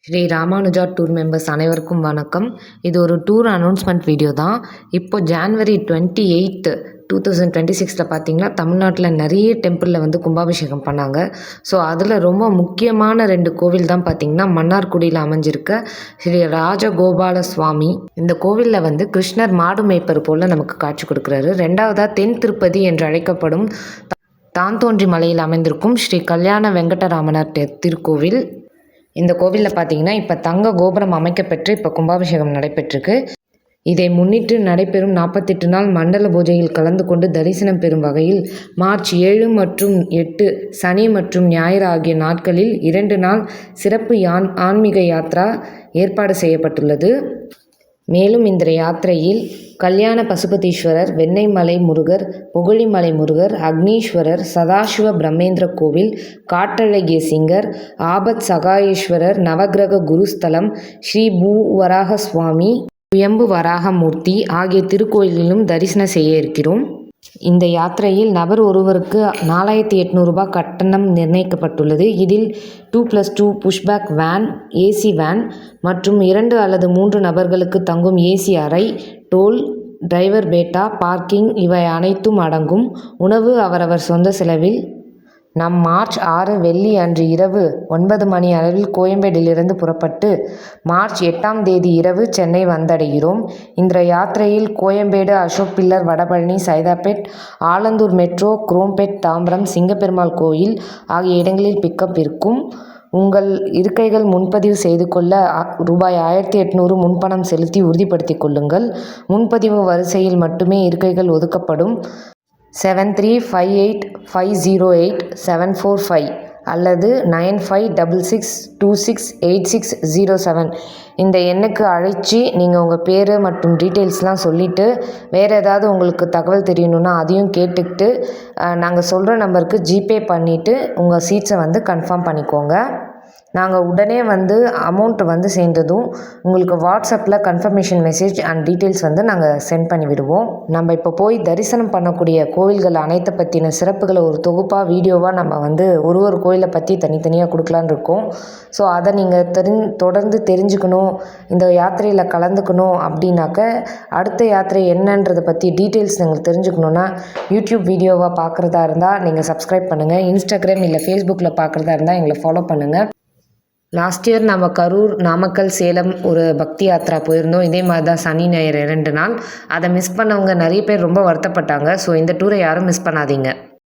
Sri Ramanuja tour members அனைவருக்கும் வணக்கம். இது ஒரு டூர் அனௌன்ஸ்மெண்ட் வீடியோ தான். இப்போ ஜான்வரி 28 2026 பார்த்தீங்கன்னா தமிழ்நாட்டில் நிறைய டெம்பிளில் வந்து கும்பாபிஷேகம் பண்ணாங்க. ஸோ அதில் ரொம்ப முக்கியமான 2 கோவில் தான் பார்த்திங்கன்னா மன்னார்குடியில் அமைஞ்சிருக்க ஸ்ரீ ராஜகோபால சுவாமி. இந்த கோவிலில் வந்து கிருஷ்ணர் மாடு மேய்ப்பர் போல் நமக்கு காட்சி கொடுக்குறாரு. ரெண்டாவதாக தென் திருப்பதி என்று அழைக்கப்படும் தான்தோன்றி மலையில் அமைந்திருக்கும் ஸ்ரீ கல்யாண வெங்கடராமனார் திருக்கோவில். இந்த கோவிலில் பார்த்தீங்கன்னா இப்போ தங்க கோபுரம் அமைக்கப்பெற்று இப்போ கும்பாபிஷேகம் நடைபெற்றிருக்கு. இதை முன்னிட்டு நடைபெறும் 48 நாள் மண்டல பூஜையில் கலந்து கொண்டு தரிசனம் பெறும் வகையில் மார்ச் 7 மற்றும் 8 சனி மற்றும் ஞாயிறு ஆகிய நாட்களில் 2 நாள் சிறப்பு ஆன்மீக யாத்ரா ஏற்பாடு செய்யப்பட்டுள்ளது. மேலும் இந்த யாத்திரையில் கல்யாண பசுபதீஸ்வரர், வெண்ணெய்மலை முருகர், புகழிமலை முருகர், அக்னீஸ்வரர், சதாசிவ பிரம்மேந்திர கோவில், காட்டழகிய சிங்கர், ஆபத் சகாயேஸ்வரர், நவகிரக குருஸ்தலம், ஸ்ரீ பூவராக சுவாமி, சுயம்பு வராகமூர்த்தி ஆகிய திருக்கோயிலிலும் தரிசனம் செய்ய இருக்கிறோம். இந்த யாத்திரையில் நபர் ஒருவருக்கு 4800 ரூபாய் கட்டணம் நிர்ணயிக்கப்பட்டுள்ளது. இதில் 2+2 புஷ்பேக் வேன், ஏசி வேன் மற்றும் 2 அல்லது 3 நபர்களுக்கு தங்கும் ஏசி அறை, டோல், டிரைவர் பேட்டா, பார்க்கிங் இவை அனைத்தும் அடங்கும். உணவு அவரவர் சொந்த செலவில். நம் மார்ச் 6 வெள்ளி அன்று இரவு 9 மணி அளவில் கோயம்பேடிலிருந்து புறப்பட்டு மார்ச் 8ஆம் தேதி இரவு சென்னை வந்தடைகிறோம். இந்த யாத்திரையில் கோயம்பேடு, அசோக் பில்லர், வடபழனி, சைதாப்பேட், ஆலந்தூர் மெட்ரோ, குரோம்பேட், தாம்பரம், சிங்கப்பெருமாள் கோயில் ஆகிய இடங்களில் பிக்கப் இருக்கும். உங்கள் இருக்கைகள் முன்பதிவு செய்து கொள்ள ரூபாய் 1800 முன்பணம் செலுத்தி உறுதிப்படுத்திக் கொள்ளுங்கள். முன்பதிவு வரிசையில் மட்டுமே இருக்கைகள் ஒதுக்கப்படும். 7358508745 அல்லது 9566268607 இந்த எண்ணுக்கு அழைச்சி நீங்கள் உங்கள் பேர் மற்றும் டீட்டெயில்ஸ்லாம் சொல்லிவிட்டு வேறு ஏதாவது உங்களுக்கு தகவல் தெரியணுன்னா அதையும் கேட்டுக்கிட்டு நாங்கள் சொல்கிற நம்பருக்கு ஜிபே பண்ணிவிட்டு உங்கள் சீட்ஸை வந்து கன்ஃபார்ம் பண்ணிக்கோங்க. நாங்கள் உடனே வந்து அமௌண்ட் வந்து சேர்ந்ததும் உங்களுக்கு வாட்ஸ்அப்பில் கன்ஃபர்மேஷன் மெசேஜ் அண்ட் டீட்டெயில்ஸ் வந்து நாங்கள் சென்ட் பண்ணி விடுவோம். நம்ம இப்போ போய் தரிசனம் பண்ணக்கூடிய கோவில்கள் அனைத்தை பற்றின சிறப்புகளை ஒரு தொகுப்பாக வீடியோவாக நம்ம வந்து ஒரு கோயிலை பற்றி தனித்தனியாக கொடுக்கலான்னு இருக்கோம். ஸோ அதை நீங்கள் தொடர்ந்து தெரிஞ்சுக்கணும், இந்த யாத்திரையில் கலந்துக்கணும் அப்படின்னாக்க அடுத்த யாத்திரை என்னன்றதை பற்றி டீட்டெயில்ஸ் நீங்கள் தெரிஞ்சுக்கணுன்னா யூடியூப் வீடியோவாக பார்க்குறதா இருந்தால் நீங்கள் சப்ஸ்கிரைப் பண்ணுங்கள். இன்ஸ்டாகிராம் இல்லை ஃபேஸ்புக்கில் பார்க்குறதா இருந்தால் எங்களை ஃபாலோ பண்ணுங்கள். லாஸ்ட் இயர் நம்ம கரூர், நாமக்கல், சேலம் ஒரு பக்தி யாத்ரா போயிருந்தோம். இதே மாதிரி தான் சனி ஞாயிறு 2 நாள். அதை மிஸ் பண்ணவங்க நிறைய பேர் ரொம்ப வருத்தப்பட்டாங்க. ஸோ இந்த டூரை யாரும் மிஸ் பண்ணாதீங்க.